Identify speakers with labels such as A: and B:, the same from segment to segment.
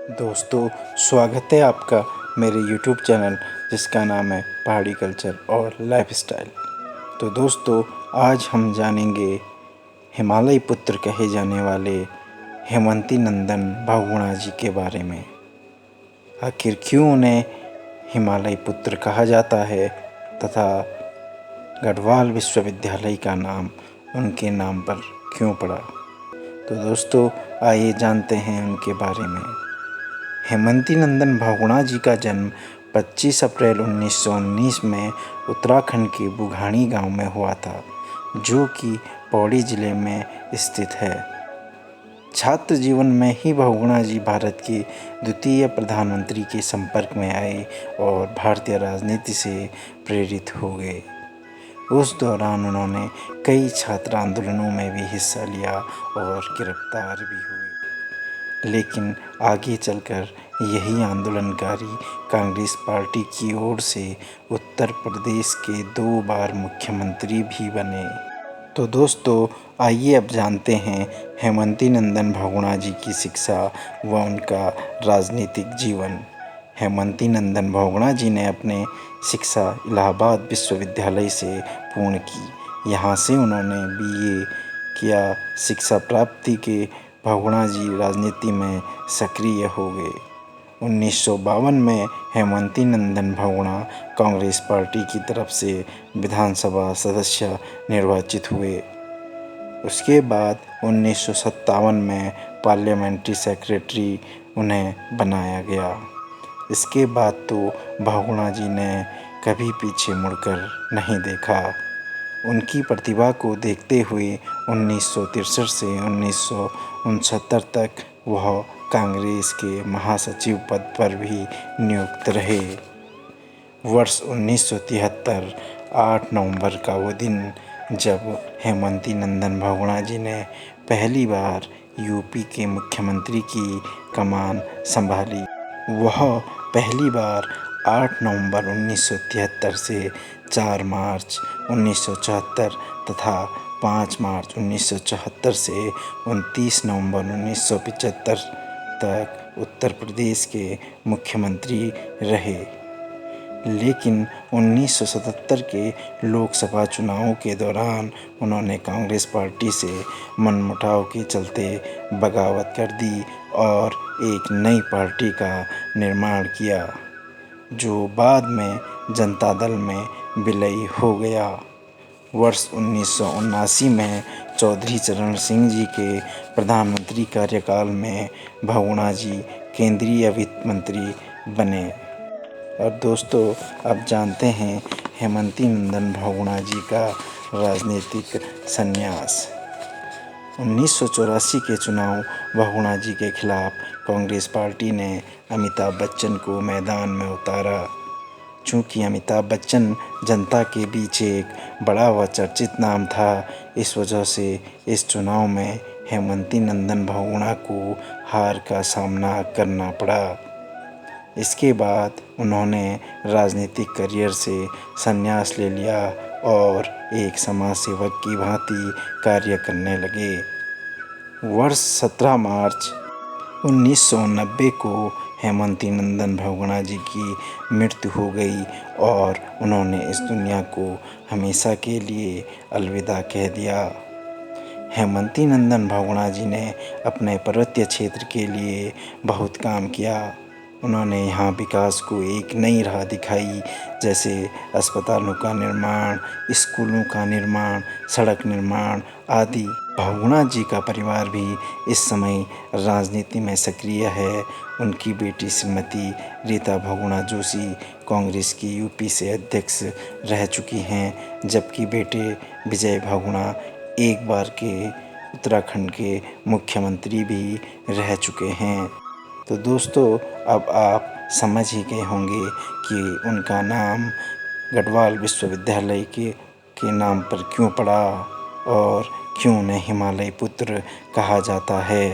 A: दोस्तों, स्वागत है आपका मेरे YouTube चैनल जिसका नाम है पहाड़ी कल्चर और लाइफस्टाइल। तो दोस्तों, आज हम जानेंगे हिमालय पुत्र कहे जाने वाले हेमंती नंदन बहुगुणा जी के बारे में। आखिर क्यों उन्हें हिमालय पुत्र कहा जाता है तथा गढ़वाल विश्वविद्यालय का नाम उनके नाम पर क्यों पड़ा। तो दोस्तों, आइए जानते हैं उनके बारे में। हेमंती नंदन बहुगुणा जी का जन्म 25 अप्रैल 1919 में उत्तराखंड के बुघानी गांव में हुआ था, जो कि पौड़ी जिले में स्थित है। छात्र जीवन में ही बहुगुणा जी भारत के द्वितीय प्रधानमंत्री के संपर्क में आए और भारतीय राजनीति से प्रेरित हो गए। उस दौरान उन्होंने कई छात्र आंदोलनों में भी हिस्सा लिया और गिरफ्तार भी हुए, लेकिन आगे चलकर यही आंदोलनकारी कांग्रेस पार्टी की ओर से उत्तर प्रदेश के 2 बार मुख्यमंत्री भी बने। तो दोस्तों, आइए अब जानते हैं हेमंती नंदन बहुगुणा जी की शिक्षा व उनका राजनीतिक जीवन। हेमंती नंदन बहुगुणा जी ने अपने शिक्षा इलाहाबाद विश्वविद्यालय से पूर्ण की। यहाँ से उन्होंने BA किया। शिक्षा प्राप्ति के बहुगुणा जी राजनीति में सक्रिय हो गए। 1952 में हेमंती नंदन बहुगुणा कांग्रेस पार्टी की तरफ से विधानसभा सदस्य निर्वाचित हुए। उसके बाद 1957 में पार्लियामेंट्री सेक्रेटरी उन्हें बनाया गया। इसके बाद तो बहुगुणा जी ने कभी पीछे मुड़कर नहीं देखा। उनकी प्रतिभा को देखते हुए 1963 से 1969 तक वह कांग्रेस के महासचिव पद पर भी नियुक्त रहे। वर्ष 1973 8 नवंबर का वो दिन जब हेमंती नंदन बहुगुणा जी ने पहली बार यूपी के मुख्यमंत्री की कमान संभाली। वह पहली बार 8 नवंबर 1973 से 4 मार्च 1974 तथा 5 मार्च 1974 से 29 नवंबर 1975 तक उत्तर प्रदेश के मुख्यमंत्री रहे। लेकिन 1977 के लोकसभा चुनावों के दौरान उन्होंने कांग्रेस पार्टी से मनमुटाव के चलते बगावत कर दी और एक नई पार्टी का निर्माण किया, जो बाद में जनता दल में विलय हो गया। वर्ष 1979 में चौधरी चरण सिंह जी के प्रधानमंत्री कार्यकाल में बहुगुणा जी केंद्रीय वित्त मंत्री बने। और दोस्तों, अब जानते हैं हेमंती नंदन बहुगुणा जी का राजनीतिक संन्यास। 1984 के चुनाव बहुगुणा जी के खिलाफ कांग्रेस पार्टी ने अमिताभ बच्चन को मैदान में उतारा। चूँकि अमिताभ बच्चन जनता के बीच एक बड़ा व चर्चित नाम था, इस वजह से इस चुनाव में हेमंती नंदन बहुगुणा को हार का सामना करना पड़ा। इसके बाद उन्होंने राजनीतिक करियर से संन्यास ले लिया और एक समाज सेवक की भांति कार्य करने लगे। वर्ष 17 मार्च 1990 को हेमंती नंदन बहुगुणा जी की मृत्यु हो गई और उन्होंने इस दुनिया को हमेशा के लिए अलविदा कह दिया। हेमंती नंदन बहुगुणा जी ने अपने पर्वतीय क्षेत्र के लिए बहुत काम किया। उन्होंने यहाँ विकास को एक नई राह दिखाई, जैसे अस्पतालों का निर्माण, स्कूलों का निर्माण, सड़क निर्माण आदि। बहुगुणा जी का परिवार भी इस समय राजनीति में सक्रिय है। उनकी बेटी श्रीमती रीता बहुगुणा जोशी कांग्रेस की यूपी से अध्यक्ष रह चुकी हैं, जबकि बेटे विजय बहुगुणा एक बार के उत्तराखंड के मुख्यमंत्री भी रह चुके हैं। तो दोस्तों, अब आप समझ ही गए होंगे कि उनका नाम गढ़वाल विश्वविद्यालय के नाम पर क्यों पड़ा और क्यों उन्हें हिमालय पुत्र कहा जाता है।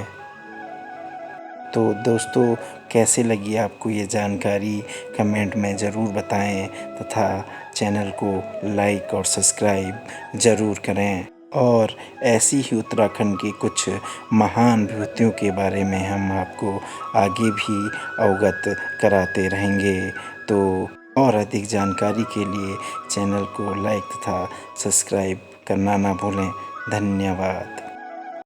A: तो दोस्तों, कैसे लगी आपको ये जानकारी, कमेंट में ज़रूर बताएं तथा चैनल को लाइक और सब्सक्राइब ज़रूर करें। और ऐसी ही उत्तराखंड की कुछ महान विभूतियों के बारे में हम आपको आगे भी अवगत कराते रहेंगे। तो और अधिक जानकारी के लिए चैनल को लाइक तथा सब्सक्राइब करना ना भूलें। धन्यवाद।